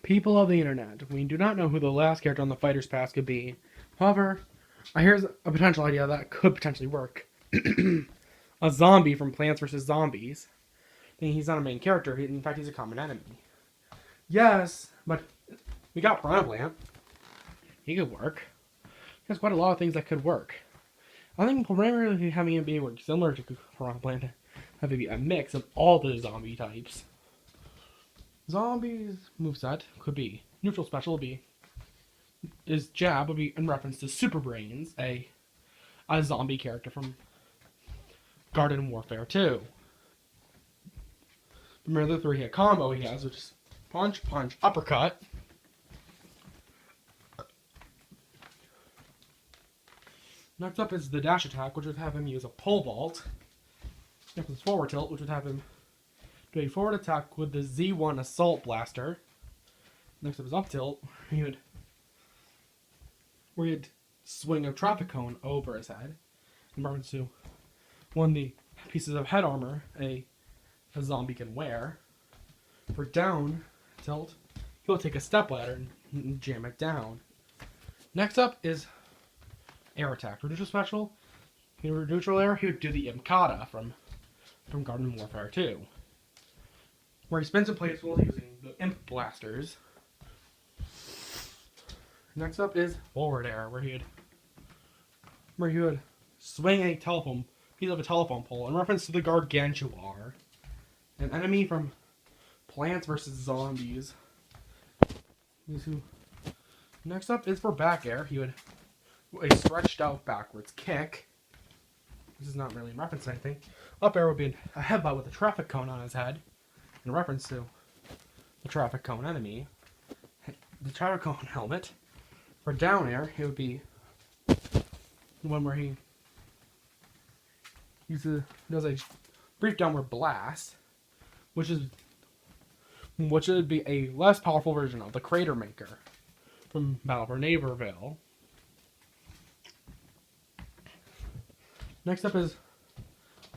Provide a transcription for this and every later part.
People of the internet, we do not know who the last character on the Fighter's Pass could be. However, here's a potential idea that could potentially work. A zombie from Plants vs. Zombies. He's not a main character. In fact, he's a common enemy. Yes, but we got Piranha Plant. He could work. There's quite a lot of things that could work. I think primarily having it be similar to Piranha Plant, have it be a mix of all the zombie types. Zombies moveset could be neutral special would be his jab would be in reference to Super Brains, a zombie character from Garden Warfare 2. Remember the three-hit combo he has, which is punch, punch, uppercut. Next up is the dash attack, which would have him use a pole vault. Next is forward tilt, which would have him do a forward attack with the Z1 assault blaster. Next up is up tilt, where he'd swing a traffic cone over his head in reference to one of the pieces of head armor a zombie can wear. For down tilt, he'll take a step ladder and jam it down. Next up is air attack. For neutral special, in neutral air, he would do the Imkata from Garden Warfare 2, where he spins in place while using the Imp blasters. Next up is forward air, where he would swing a piece of a telephone pole in reference to the Gargantuar, an enemy from Plants vs. Zombies. Next up is for back air. He would do a stretched out backwards kick. This is not really in reference to anything. Up air would be a headbutt with a traffic cone on his head, in reference to the traffic cone enemy. The traffic cone helmet. For down air, it would be the one where he does a brief downward blast, which would be a less powerful version of the Crater Maker from Battle for Neighborville. Next up is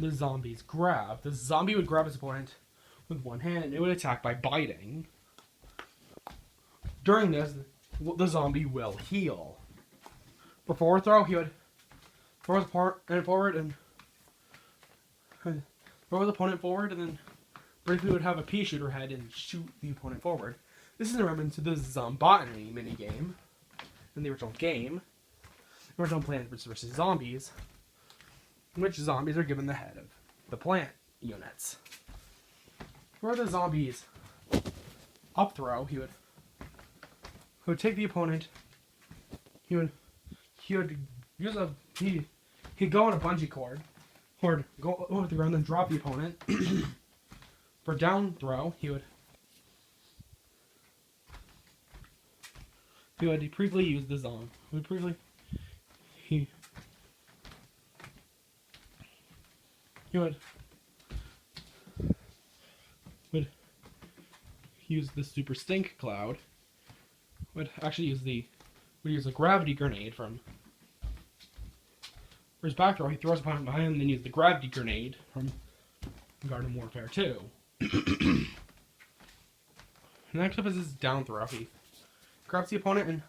the zombie's grab. The zombie would grab his opponent with one hand and it would attack by biting. During this, the zombie will heal. For forward throw, he would throw his opponent forward and then briefly would have a pea shooter head and shoot the opponent forward. This is a reference to the Zombotany minigame in the original game. The original Plants vs. Zombies, in which zombies are given the head of the plant units. For the zombies up throw, he would take the opponent. He'd go on a bungee cord, or go over the ground and drop the opponent. For down throw, he would briefly use the zombie. He would use the super stink cloud. Would use a gravity grenade from. For his back throw, he throws opponent behind him and then use the gravity grenade from Garden Warfare 2. Next up is his down throw. He grabs the opponent and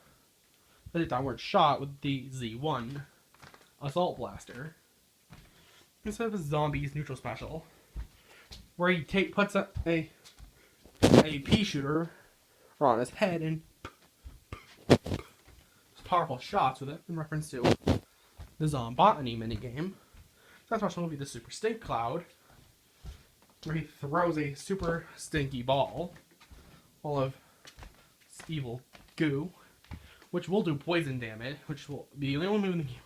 does a downward shot with the Z1 assault blaster. Instead of his zombies neutral special, where he puts a pea shooter on his head and powerful shots with it in reference to the Zombotany minigame. That special will be the Super Stink Cloud, where he throws a super stinky ball full of evil goo, which will do poison damage, which will be the only move in the game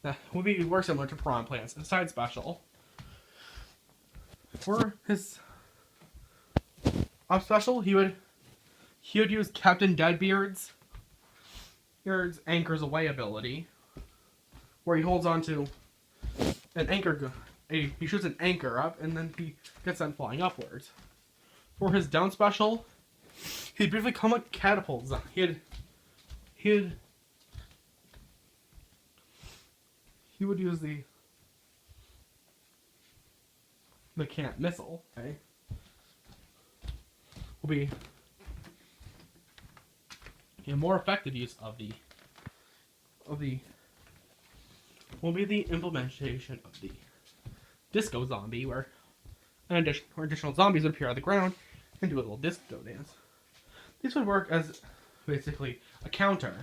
that will be more similar to Piranha Plants. A side special. For his up special, he would use Captain Deadbeard's Anchors Away ability, where he holds on to an anchor. He shoots an anchor up, and then he gets sent flying upwards. For his down special, he'd briefly come a catapult. He would use the camp missile. Okay, will be A more effective use of the will be the implementation of the disco zombie, where additional zombies would appear on the ground and do a little disco dance. This would work as basically a counter.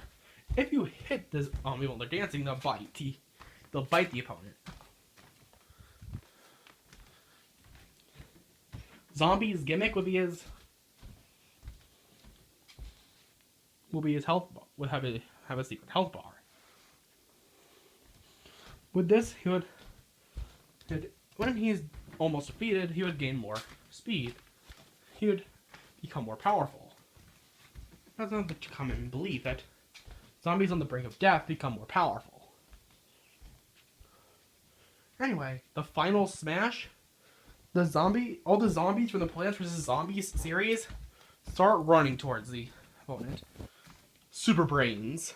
If you hit this zombie while they're dancing, they'll bite the opponent. Zombie's gimmick would be his health bar. Would have a secret health bar. With this, when he's almost defeated, he would gain more speed. He would become more powerful. That's not the common belief that zombies on the brink of death become more powerful. Anyway, the final smash, all the zombies from the Plants vs. Zombies series start running towards the opponent. Super Brains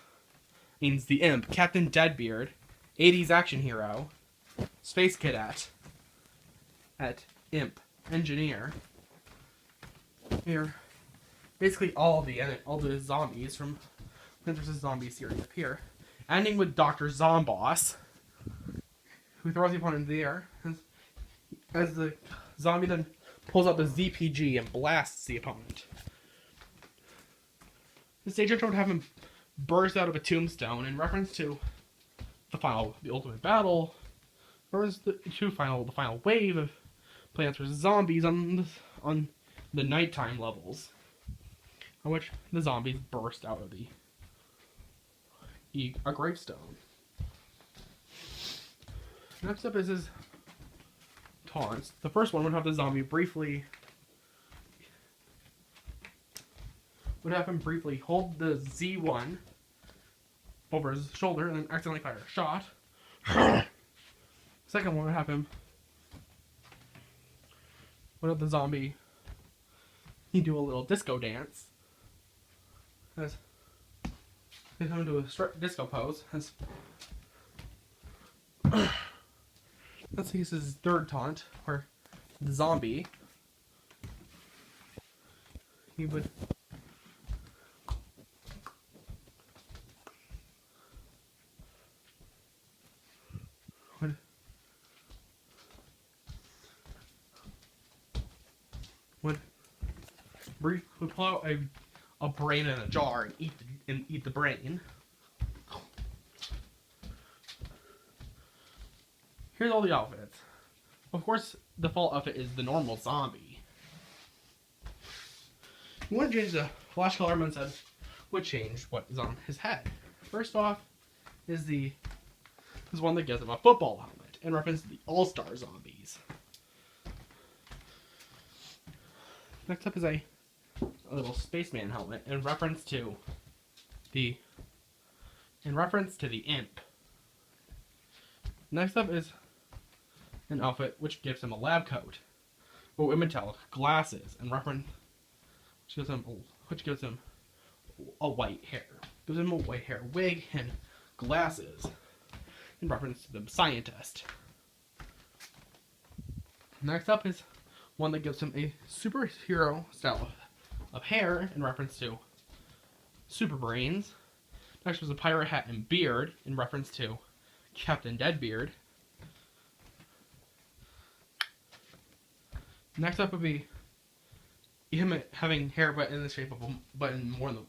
means the Imp, Captain Deadbeard, 80s action hero, Space Cadet, Imp, Engineer. Here, basically all the zombies from Plants vs. Zombies series appear, ending with Dr. Zomboss, who throws the opponent in the air as the zombie then pulls out the ZPG and blasts the opponent. The stage intro would have him burst out of a tombstone in reference to the ultimate battle, or the final wave of Plants vs. Zombies on the nighttime levels, on which the zombies burst out of a gravestone. Next up is his taunts. The first one would have the zombie briefly hold the Z1 over his shoulder and then accidentally fire a shot. Second one would have the zombie he'd do a little disco dance. He'd come into a disco pose. Let's see, this is his third taunt, where the zombie would pull out a brain in a jar and eat the brain. Here's all the outfits. Of course, the default outfit is the normal zombie. You want to change the flash color instead would change what is on his head. First off is one that gives him a football helmet in reference to the All-Star Zombies. Next up is a little spaceman helmet in reference to the Imp. Next up is an outfit which gives him a lab coat, but with metallic glasses, and which gives him a white hair. Gives him a white hair wig and glasses in reference to the scientist. Next up is one that gives him a superhero style of hair in reference to Super Brains. Next was a pirate hat and beard in reference to Captain Deadbeard. Next up would be him having hair but in the shape of more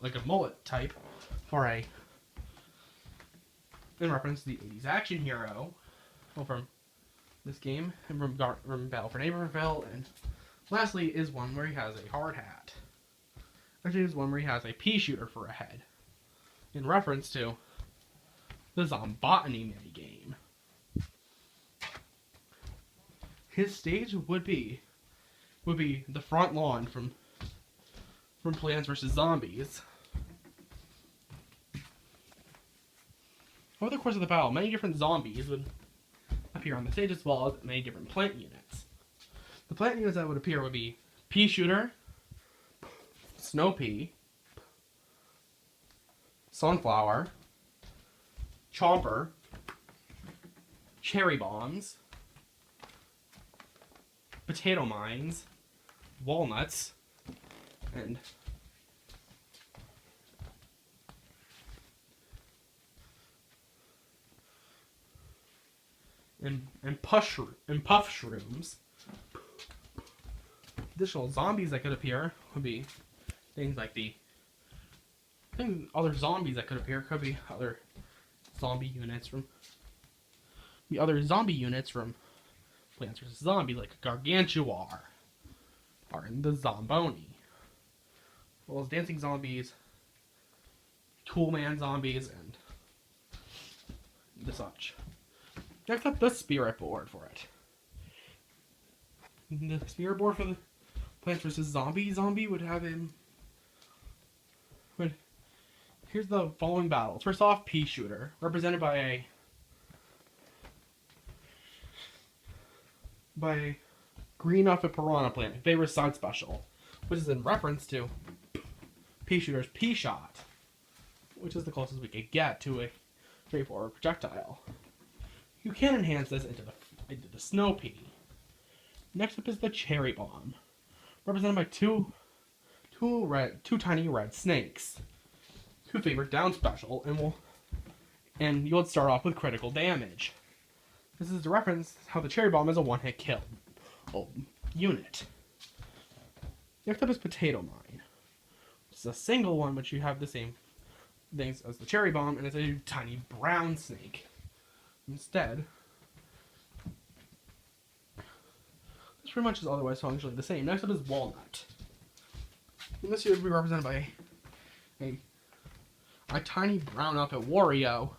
like a mullet type in reference to the 80s action hero from this game and from Battle for Neighborville. And lastly is one where he has a hard hat. Actually, is one where he has a pea shooter for a head in reference to the Zombotany minigame. His stage would be the front lawn from Plants vs. Zombies. Over the course of the battle, many different zombies would appear on the stage, as well as many different plant units. The plant units that would appear would be pea shooter, snow pea, sunflower, chomper, cherry bombs, potato mines, walnuts, and and puff shrooms. Additional zombies that could appear would be things like other zombies that could appear could be other zombie units from Plants vs. Zombies, like Gargantuar, or in the Zomboni. As well as dancing zombies, Toolman zombies, and the such. Next up, the spirit board for it. The spirit board for the Plants vs. Zombie would have him. Here's the following battles. First off, Pea Shooter, represented by a green outfit piranha plant, favorite side special, which is in reference to Pea Shooter's Pea Shot, which is the closest we could get to a straightforward projectile. You can enhance this into the Snow Pea. Next up is the Cherry Bomb, represented by two tiny red snakes. Two favorite down special, and you'll start off with critical damage. This is to reference how the Cherry Bomb is a one-hit kill unit. Next up is Potato Mine. It's a single one, but you have the same things as the Cherry Bomb, and it's a tiny brown snake. Instead, this pretty much is otherwise functionally the same. Next up is Walnut. And this here would be represented by a tiny brown outfit Wario,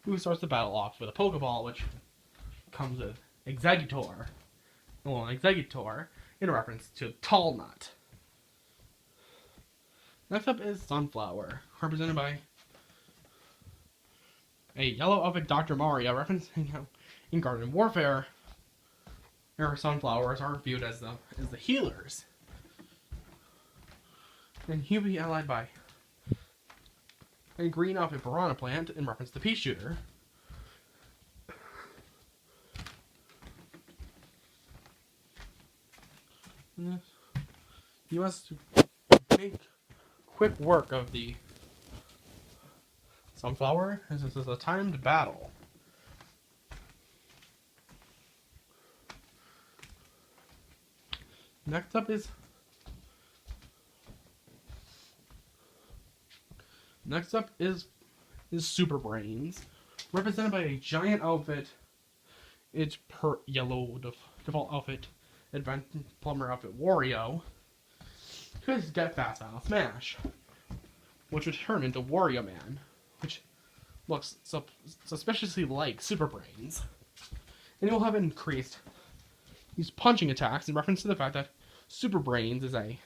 who starts the battle off with a Pokeball, which comes with Exeggutor. Well, an Exeggutor in reference to Tall Nut. Next up is Sunflower, represented by a yellow outfit Dr. Mario, referencing how in Garden Warfare, our sunflowers are viewed as the healers. And he'll be allied by a green outfit piranha plant in reference to Pea Shooter. He wants to make quick work of the Sunflower, as this is a timed battle. Next up is Super Brains, represented by a giant outfit. It's yellow default outfit, plumber outfit Wario. Could get fast Final Smash, which would turn into Wario Man, which looks suspiciously like Super Brains, and it will have increased these punching attacks in reference to the fact that Super Brains is a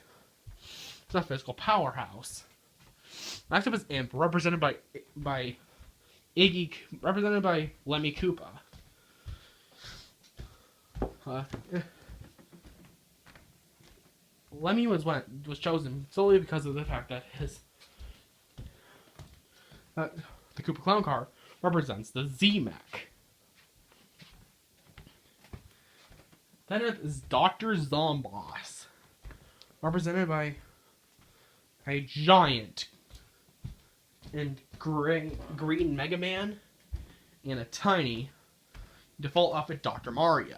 physical powerhouse. Next up is Imp, represented by Lemmy Koopa. Lemmy was chosen solely because of the fact that the Koopa Clown car represents the Z-Mech. Then it is Dr. Zomboss, represented by a giant and green Mega Man and a tiny default outfit Dr. Mario.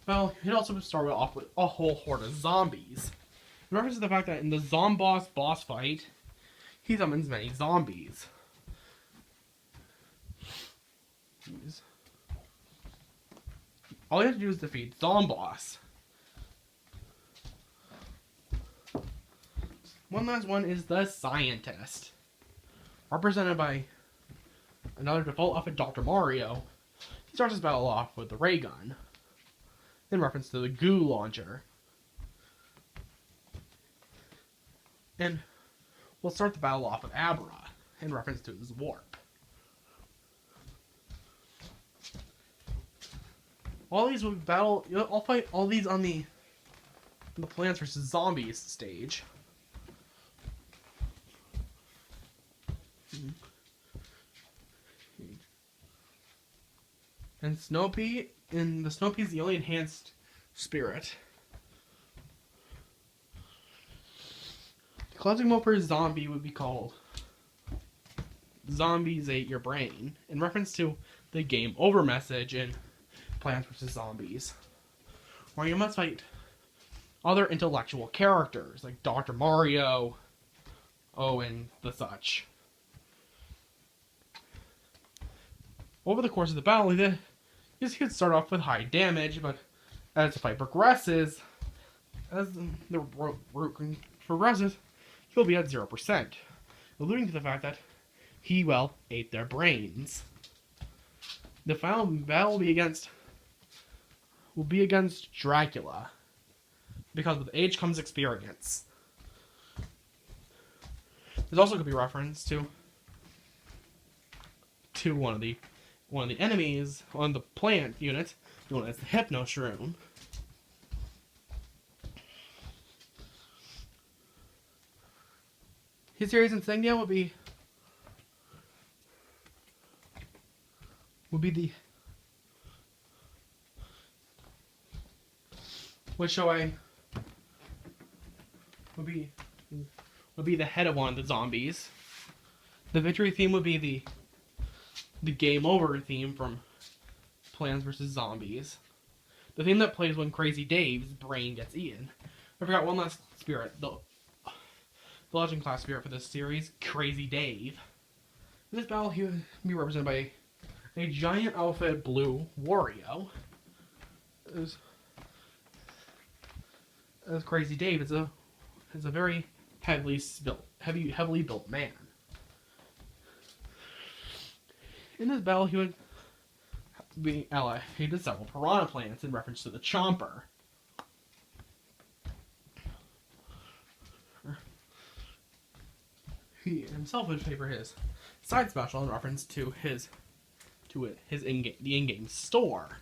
Well, it also started off with a whole horde of zombies. In reference to the fact that in the Zomboss boss fight, he summons many zombies. All you have to do is defeat Zomboss. One last one is the Scientist, represented by another default outfit Dr. Mario. He starts his battle off with the ray gun, in reference to the goo launcher. And we'll start the battle off with Abra, in reference to his warp. All these will battle. I'll fight all these on the Plants vs. Zombies stage. And Snoopy, the Snoopy is the only enhanced spirit. The closing mode for zombie would be called "Zombies ate your brain," in reference to the game over message in Plants vs. Zombies, where you must fight other intellectual characters like Dr. Mario, and the such. Over the course of the battle, you can start off with high damage, but as the fight progresses, as the route progresses, he'll be at 0%, alluding to the fact that he, ate their brains. The final battle will be against Dracula, because with age comes experience. There's also going to be reference to one of the enemies on the plant unit, known as the Hypno Shroom. His series insignia would be the would be the head of one of the zombies. The victory theme would be the game over theme from Plants vs. Zombies. The theme that plays when Crazy Dave's brain gets eaten. I forgot one last spirit. The legend class spirit for this series, Crazy Dave. In this battle, he would be represented by a giant outfit blue Wario. As Crazy Dave is a very heavily built man. In this battle, he would be allied to several piranha plants in reference to the Chomper. He himself would favor his side special in reference to the in-game store.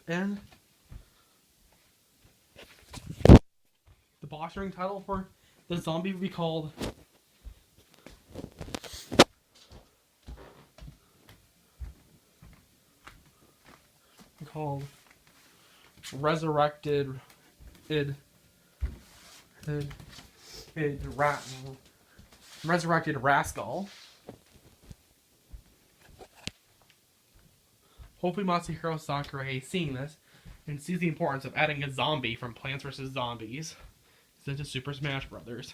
And the boss ring title for the zombie would be called Resurrected Rascal. Hopefully Masahiro Sakurai is seeing this and sees the importance of adding a zombie from Plants vs. Zombies into Super Smash Bros.